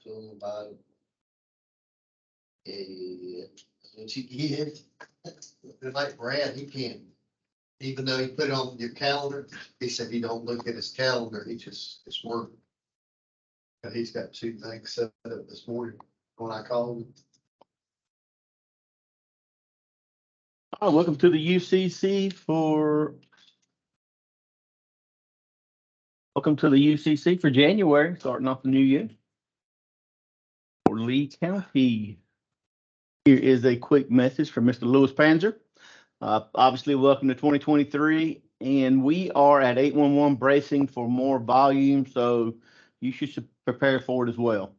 to him about it. And she did. And like Brad, he can't, even though he put it on your calendar, he said he don't look at his calendar, he just, it's working. But he's got two things set up this morning when I called him. Oh, welcome to the UCC for January, starting off the new year for Lee County. Here is a quick message from Mr. Lewis Panzer. Obviously, welcome to 2023, and we are at 811 bracing for more volume, so you should prepare for it as well.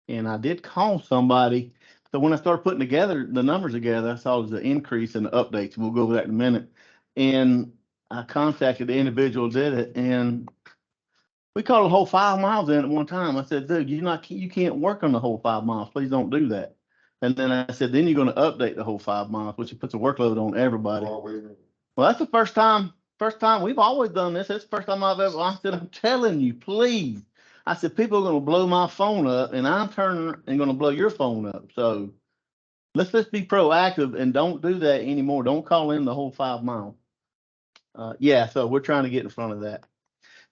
And I did call somebody. So when I started putting together the numbers together, I saw there was an increase in the updates. We'll go over that in a minute. And I contacted the individual who did it, and we called the whole 5 miles in at one time. I said, dude, you can't work on the whole 5 miles. Please don't do that. And then I said, then you're going to update the whole 5 miles, which puts a workload on everybody. Well, that's the first time we've always done this. That's the first time I said, I'm telling you, please. I said, people are going to blow my phone up, and I'm turning and going to blow your phone up. So let's just be proactive and don't do that anymore. Don't call in the whole 5 miles. So we're trying to get in front of that.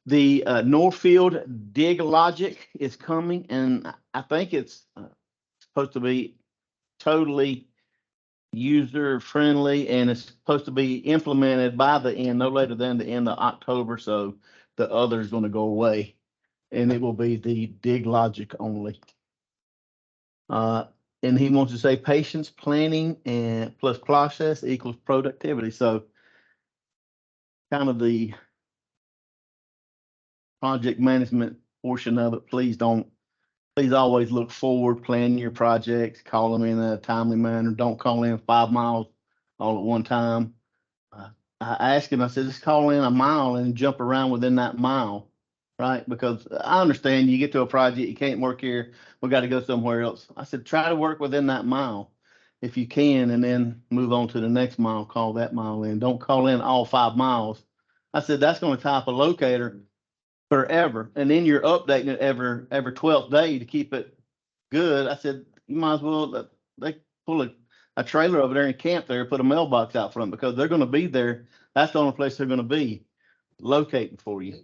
The Northfield Dig Logic is coming, and I think it's supposed to be totally user friendly, and it's supposed to be implemented by the end, no later than the end of October. So the other is going to go away, and it will be the Dig Logic only. And he wants to say patience, planning, and plus process equals productivity. So kind of the project management portion of it. Please always look forward, plan your projects, call them in a timely manner. Don't call in 5 miles all at one time. I asked him, I said, just call in a mile and jump around within that mile, right? Because I understand you get to a project, you can't work here, we got to go somewhere else. I said, try to work within that mile if you can, and then move on to the next mile, call that mile in. Don't call in all 5 miles. I said, that's going to tie up a locator forever. And then you're updating it every 12th day to keep it good. I said, you might as well, they pull a trailer over there and camp there, put a mailbox out front, because they're going to be there. That's the only place they're going to be locating for you.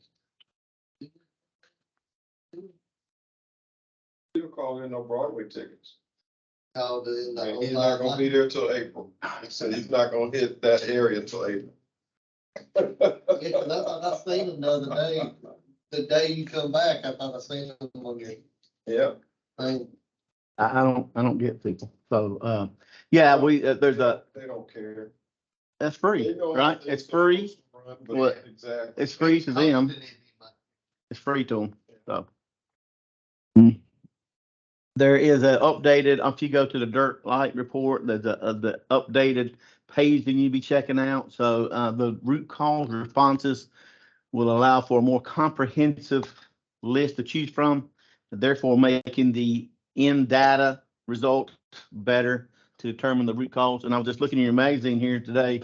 Still calling in no Broadway tickets. Called in the And whole he's 5 not gonna miles. be there till April. He said he's not gonna hit that area till April. Yeah, 'cause I seen him the other day, the day you come back, I thought I seen him on your Yeah. thing. I don't get people. So, there's They don't care. that's free, They know right? how It's they're free. supposed to run, but What? exactly. It's free to them. Posted it. It's free to them. So. There is an updated, if you go to the dirt light report, there's the updated page that you be checking out. So the root cause responses will allow for a more comprehensive list to choose from, therefore making the end data result better to determine the root cause. And I was just looking in your magazine here today,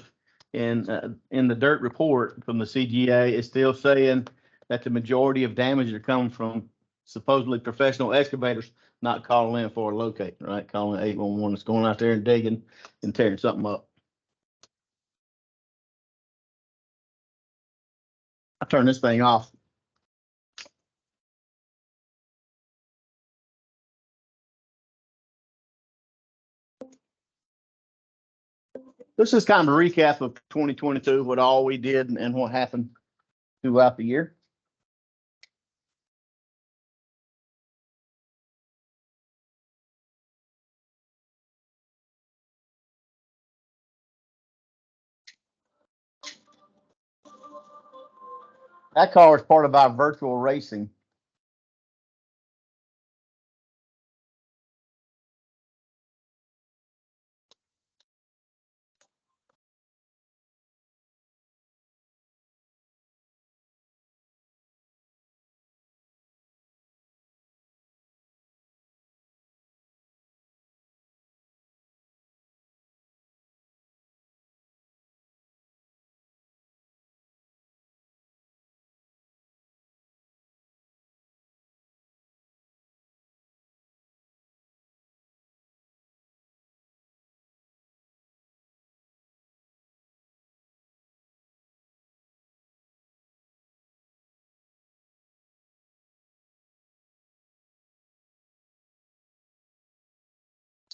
and in the dirt report from the CGA, it's still saying that the majority of damage are coming from supposedly professional excavators not calling in for a locate, right? Calling 811, it's going out there and digging and tearing something up. I turn this thing off. This is kind of a recap of 2022, what all we did and what happened throughout the year. That car is part of our virtual racing.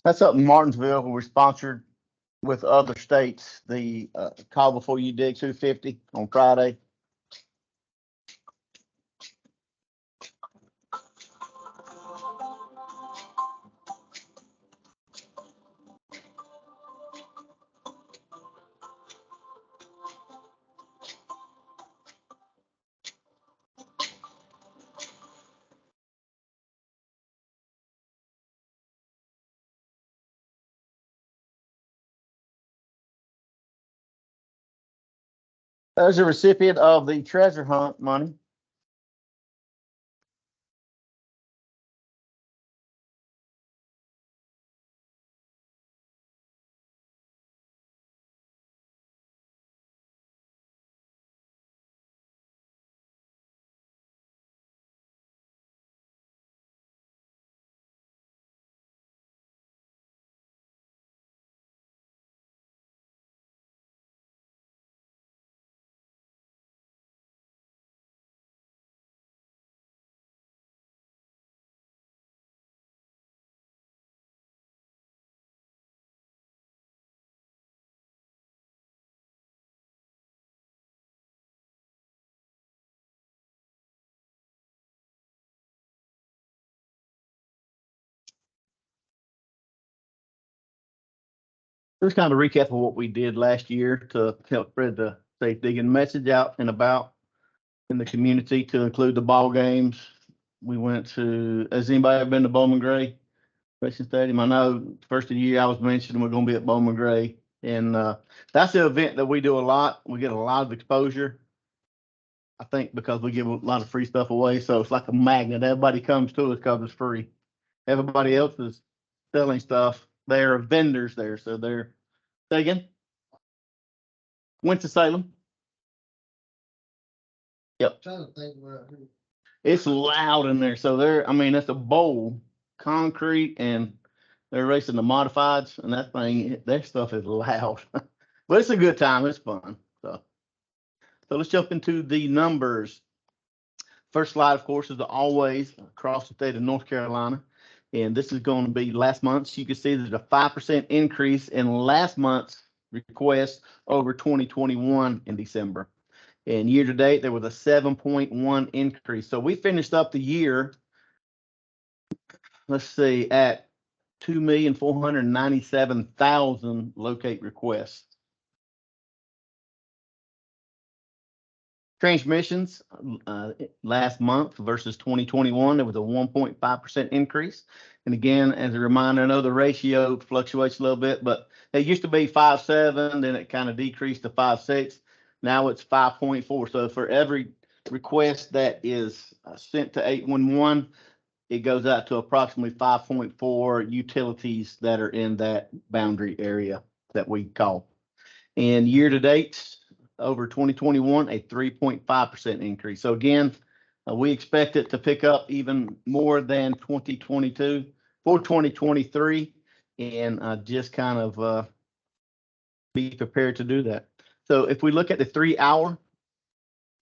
That's up in Martinsville. We're sponsored with other states. The Call Before You Dig 250 on Friday. There's a recipient of the treasure hunt money. Just kind of a recap of what we did last year to help spread the safe digging message out and about in the community, to include the ball games. We went to, has anybody ever been to Bowman Gray Racing Stadium? I know first of the year I was mentioning we're going to be at Bowman Gray, and that's the event that we do a lot. We get a lot of exposure, I think, because we give a lot of free stuff away. So it's like a magnet. Everybody comes to us because it's free. Everybody else is selling stuff. There are vendors there, so they're, say again? Winston-Salem. Yep. Trying to think where. It's loud in there. So I mean, it's a bowl, concrete, and they're racing the modifieds, and that thing, that stuff is loud. But it's a good time. It's fun. So let's jump into the numbers. First slide, of course, is always across the state of North Carolina. And this is going to be last month's. You can see there's a 5% increase in last month's request over 2021 in December. And year to date, there was a 7.1 increase. So we finished up the year, let's see, at 2,497,000 locate requests. Transmissions last month versus 2021, there was a 1.5% increase. And again, as a reminder, I know the ratio fluctuates a little bit, but it used to be 5.7, then it kind of decreased to 5.6. Now it's 5.4. So for every request that is sent to 811, it goes out to approximately 5.4 utilities that are in that boundary area that we call. And year to date, over 2021, a 3.5% increase. So again, we expect it to pick up even more than 2022 for 2023, and just kind of be prepared to do that. So if we look at the 3 hour,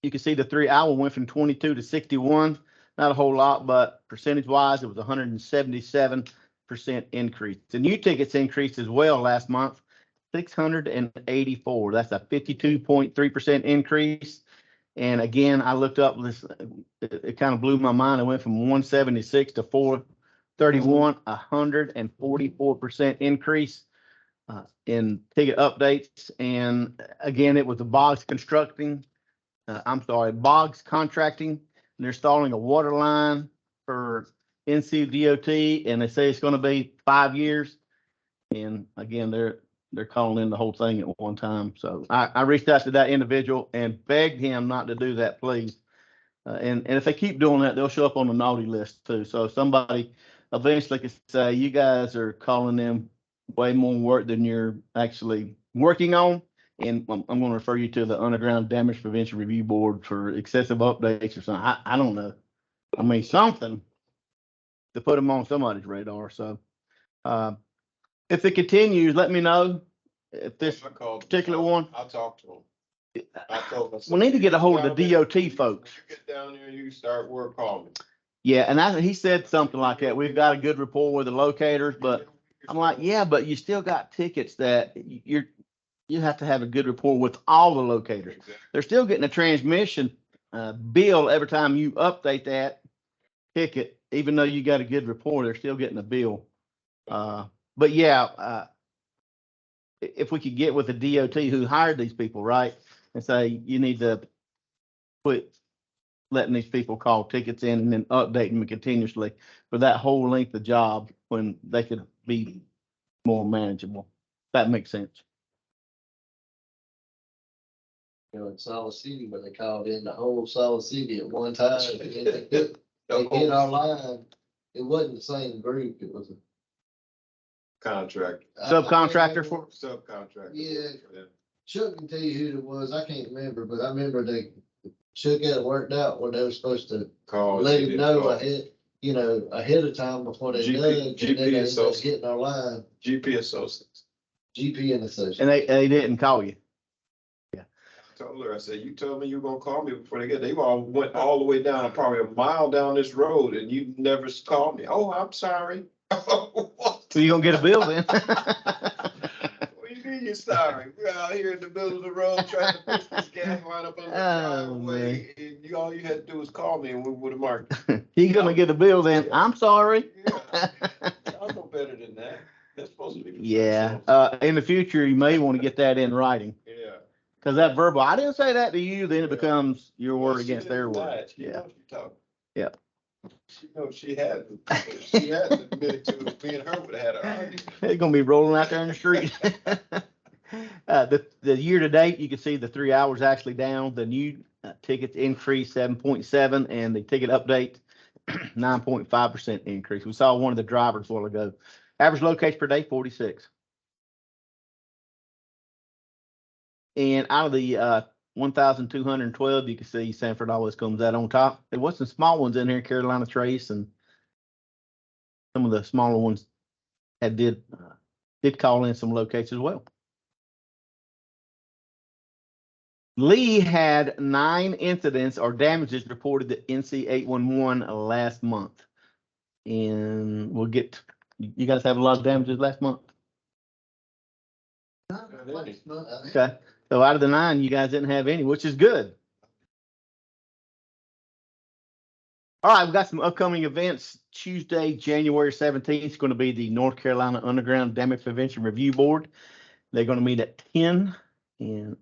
you can see the 3 hour went from 22 to 61. Not a whole lot, but percentage wise, it was 177% increase. The new tickets increased as well last month. 684. That's a 52.3% increase. And again, I looked up this, it kind of blew my mind. It went from 176 to 431, 144% increase in ticket updates. And again, it was the Boggs Contracting. They're installing a water line for NCDOT, and they say it's going to be 5 years. And again, they're calling in the whole thing at one time. So I reached out to that individual and begged him not to do that, please. And if they keep doing that, they'll show up on the naughty list too. So somebody eventually could say, you guys are calling them way more work than you're actually working on. And I'm going to refer you to the Underground Damage Prevention Review Board for excessive updates or something. I don't know. I mean, something to put them on somebody's radar. So if it continues, let me know. If this particular one, I'll talk to him. I told him, we need to get a hold of the DOT folks. You get down there, you start work, call me. Yeah, and he said something like that. We've got a good rapport with the locators, but I'm like, yeah, but you still got tickets that you have to have a good rapport with all the locators. Exactly. They're still getting a transmission bill every time you update that ticket, even though you got a good rapport, they're still getting a bill. But yeah, if we could get with the DOT who hired these people, right, and say you need to quit letting these people call tickets in and then update them continuously for that whole length of job when they could be more manageable. That makes sense. You know, in Solid City, where they called in the whole Solid City at one time, and then they hit our line. It wasn't the same group, it was a. Contract, Subcontractor for. subcontract. Yeah. Chuck can tell you who it was, I can't remember, but I remember Chuck had it worked out where they were supposed to Call. let him know ahead, ahead of time before they GP dug, and then they ended up associates. hitting our line, GP Associates. GP and Associates. And they didn't call you. I told her, I said, you told me you were gonna call me before they all went all the way down, probably a mile down this road, and you never called me. Oh, I'm sorry. What? So you gonna get a bill then? What do you mean you're sorry? We're out here in the middle of the road trying to push this gas line up on the driveway, and all you had to do was call me and we would have marked it. You gonna get a bill then? I'm sorry. Yeah. I know better than that. That's supposed to be. Yeah, in the future, you may want to get that in writing. Yeah. Cause that verbal, I didn't say that to you, then it Yeah. becomes your Well, word she against their didn't word. lie. She Yeah. knows she talking. Yeah. She knows she had to admit it to us. Me and her would have had an argument. They're gonna be rolling out there in the street. The year to date, you can see the 3 hours actually down. The new tickets increased 7.7 and the ticket update 9.5% increase. We saw one of the drivers a while ago. Average locations per day, 46. And out of the 1,212, you can see Sanford always comes out on top. There was some small ones in here, Carolina Trace, and some of the smaller ones did call in some locations as well. Lee had 9 incidents or damages reported to NC 811 last month. And you guys have a lot of damages last month? Okay. So out of the 9, you guys didn't have any, which is good. All right, we've got some upcoming events. Tuesday, January 17th is going to be the North Carolina Underground Damage Prevention Review Board. They're going to meet at 10. And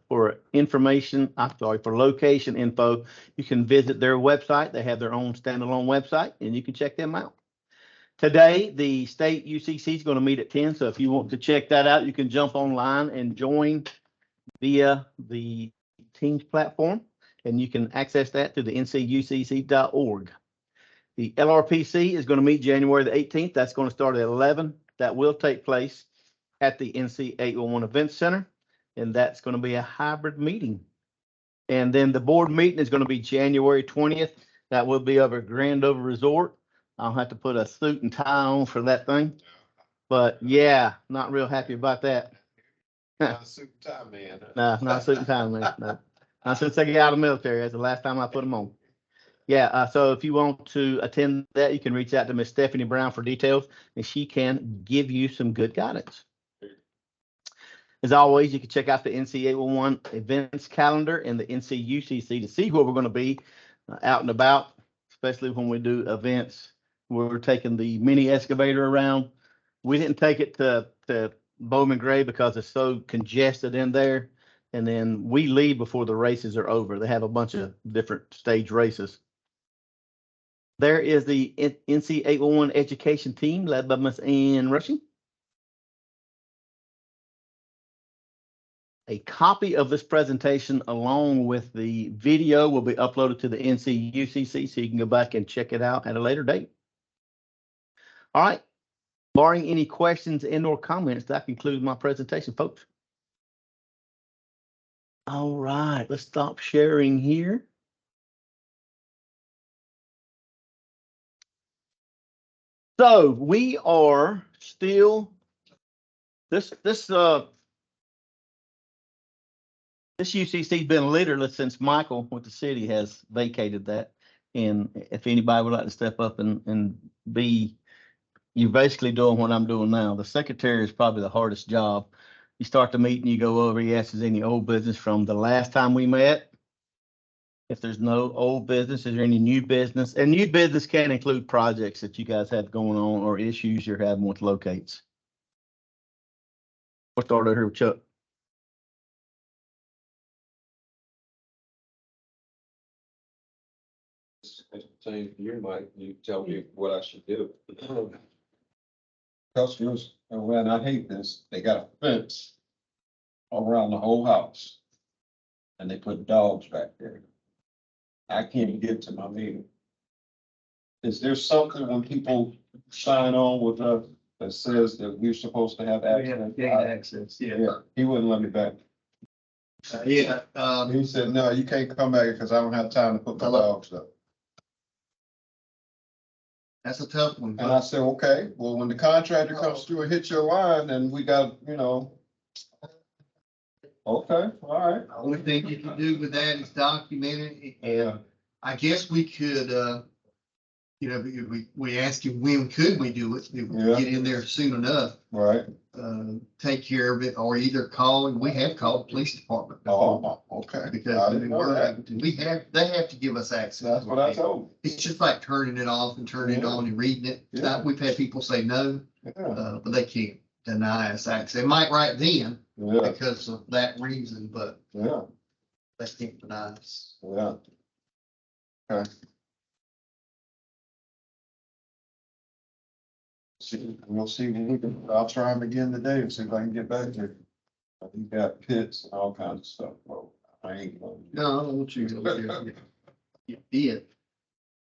for location info, you can visit their website. They have their own standalone website, and you can check them out. Today, the state UCC is going to meet at 10. So if you want to check that out, you can jump online and join via the Teams platform, and you can access that through the ncucc.org. The LRPC is going to meet January the 18th. That's going to start at 11. That will take place at the NC 811 Event Center, and that's going to be a hybrid meeting. And then the board meeting is going to be January 20th. That will be over Grandover Resort. I'll have to put a suit and tie on for that thing. But yeah, not real happy about that. Not a suit and tie man. No, not a suit and tie, man. No. Not since I got out of the military. That's the last time I put them on. Yeah, so if you want to attend that, you can reach out to Miss Stephanie Brown for details, and she can give you some good guidance. As always, you can check out the NC 811 events calendar and the NC UCC to see where we're going to be out and about, especially when we do events where we're taking the mini excavator around. We didn't take it to Bowman Gray because it's so congested in there. And then we leave before the races are over. They have a bunch of different stage races. There is the NC 811 education team led by Miss Ann Rushing. A copy of this presentation along with the video will be uploaded to the NC UCC, so you can go back and check it out at a later date. All right. Barring any questions and or comments, that concludes my presentation, folks. All right, let's stop sharing here. So we are still this UCC's been leaderless since Michael with the city has vacated that. And if anybody would like to step up and be, you're basically doing what I'm doing now. The secretary is probably the hardest job. You start the meeting, you go over, he asks, is any old business from the last time we met? If there's no old business, is there any new business? And new business can include projects that you guys have going on or issues you're having with locates. We'll start over here with Chuck. Same for you, Mike, you tell me what I should do. Customers, and when I hate this, they got a fence around the whole house. And they put dogs back there. I can't get to my meter. Is there something when people sign on with us that says that we're supposed to have access? Yeah, he wouldn't let me back. Yeah, He said, no, you can't come back because I don't have time to put my dogs up. that's a tough one. And I said, okay, well, when the contractor comes through and hits your line, then we got, you know. Okay, all right. The only thing you can do with that is document it. Yeah. And I guess we could, you know, we asked you, when could we do it? If we Yeah. get in there soon enough, Right. take care of it, or either call, and we have called the police department. before, Oh, okay. Because I didn't know that. they have to give us access. That's what I told It's just like turning it off and turning it Yeah. on and reading it. Yeah. We've had people say no, him. Yeah, but they can't deny us access. They might right then yeah, because of that reason, but yeah, they can't deny us. yeah. Okay. See, we'll see, when we can, I'll try him again today and see if I can get back there. He got pits and all kinds of stuff. Well, I ain't gonna. No, I don't want you to go there. You did.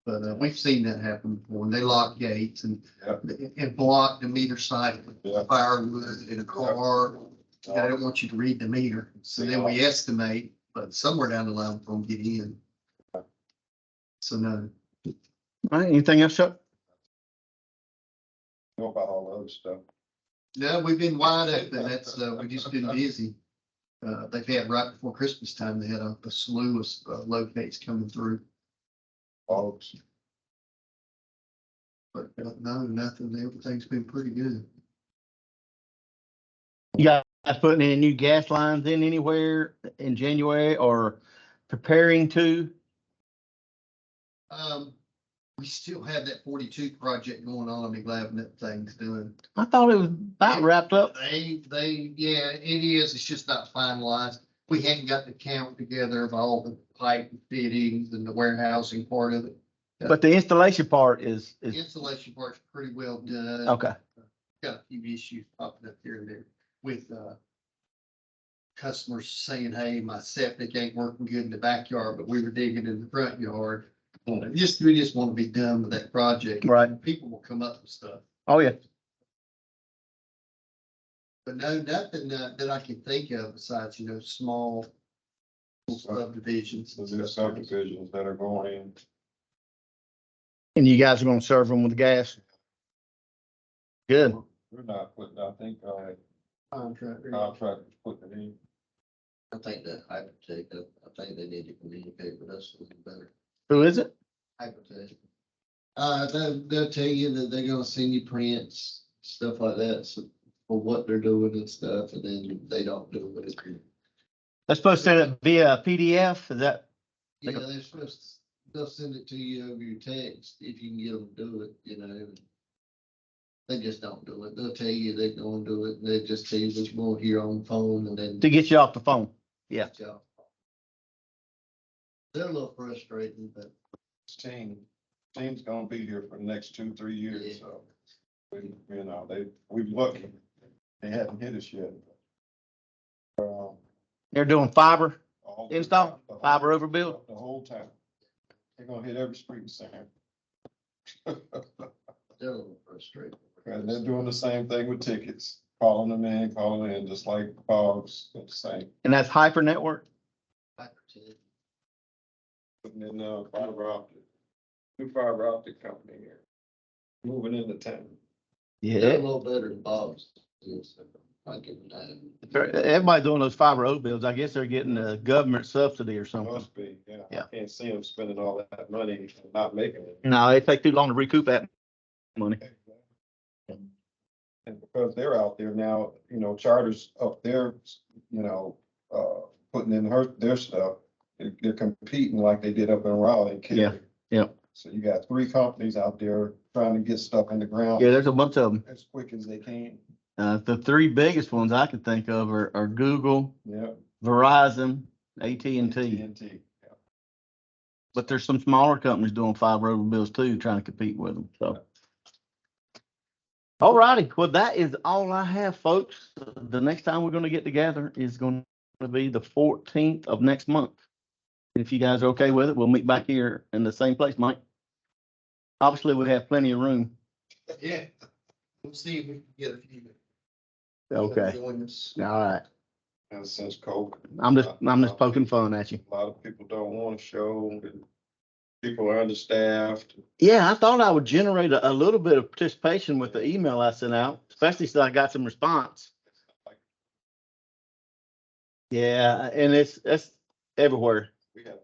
But we've seen that happen before, and they lock gates and block the meter site with Yeah. firewood in a car. They don't want you to read the meter. So then we estimate, but somewhere down the line, we're gonna get in. So no. All right, anything else, Chuck? Know about all the other stuff. No, we've been wide open. That's, we've just been busy. They've had right before Christmas time, they had a slew of locates coming through, Folks. but no, nothing. Everything's been pretty good. You guys putting any new gas lines in anywhere in January or preparing to? We still have that 42 project going on. I'll be glad when that thing's doing. I thought it was about wrapped up. Yeah, it is. It's just not finalized. We hadn't got the count together of all the pipe fittings and the warehousing part of it. But the installation part is, The installation part's pretty well done. okay. Got a few issues popping up here and there with, customers saying, hey, my septic ain't working good in the backyard, but we were digging in the front yard. We just want to be done with that project. Right. People will come up with stuff. Oh, yeah. But no, nothing that I can think of besides, small subdivisions. So there's subdivisions that are going in. And you guys are gonna serve them with gas? Good. We're not putting, I think, Contractor. contractors putting it in. I think that Hypertech, I think they need to communicate with us a little better. Who is it? Hypertech. They'll tell you that they're gonna send you prints, stuff like that, so for what they're doing and stuff, and then they don't do it. They're supposed to send it via PDF, is that? Yeah, they're supposed to, they'll send it to you over your text if you can get them to do it. They just don't do it. They'll tell you they're gonna do it, and they just tell you that you're gonna hear on the phone and then. To get you off the phone? Yeah. They're a little frustrating, but Team's gonna be here for the next 2-3 years, so. We're lucky. They haven't hit us yet. They're doing fiber All- install, the whole- fiber overbuild? The whole time. They're gonna hit every street in Sam. they're a little frustrating. And they're doing the same thing with tickets, calling them in, just like Bob's, the same. And that's Hyper Network? Hypertech. Putting in, fiber optic, new fiber optic company here, moving into town. They're a Yeah. little better than Bob's. Yes, I give them that. Everybody doing those fiber overbuilds, I guess they're getting a government subsidy or something. Must be, yeah. Yeah. I can't see them spending all that money and not making it. No, it take too long to recoup that money. And because they're out there now, Charter's up there, putting in their stuff. They're competing like they did up in Raleigh. and Cary. Yeah. So you got 3 companies out there trying to get stuff in the ground. Yeah, there's a bunch of them. As quick as they can. The 3 biggest ones I can think of are Google, Yeah. Verizon, AT&T. TNT. Yeah. But there's some smaller companies doing fiber over bills too, trying to compete with them, so. All righty, well, that is all I have, folks. The next time we're gonna get together is gonna be the 14th of next month. If you guys are okay with it, we'll meet back here in the same place, Mike. Obviously, we have plenty of room. Yeah. We'll see if we can get a few. Okay, Join us. all right. And since COVID. I'm just poking fun at you. A lot of people don't want to show, and people are understaffed. Yeah, I thought I would generate a little bit of participation with the email I sent out, especially since I got some response. Yeah, and it's everywhere. We have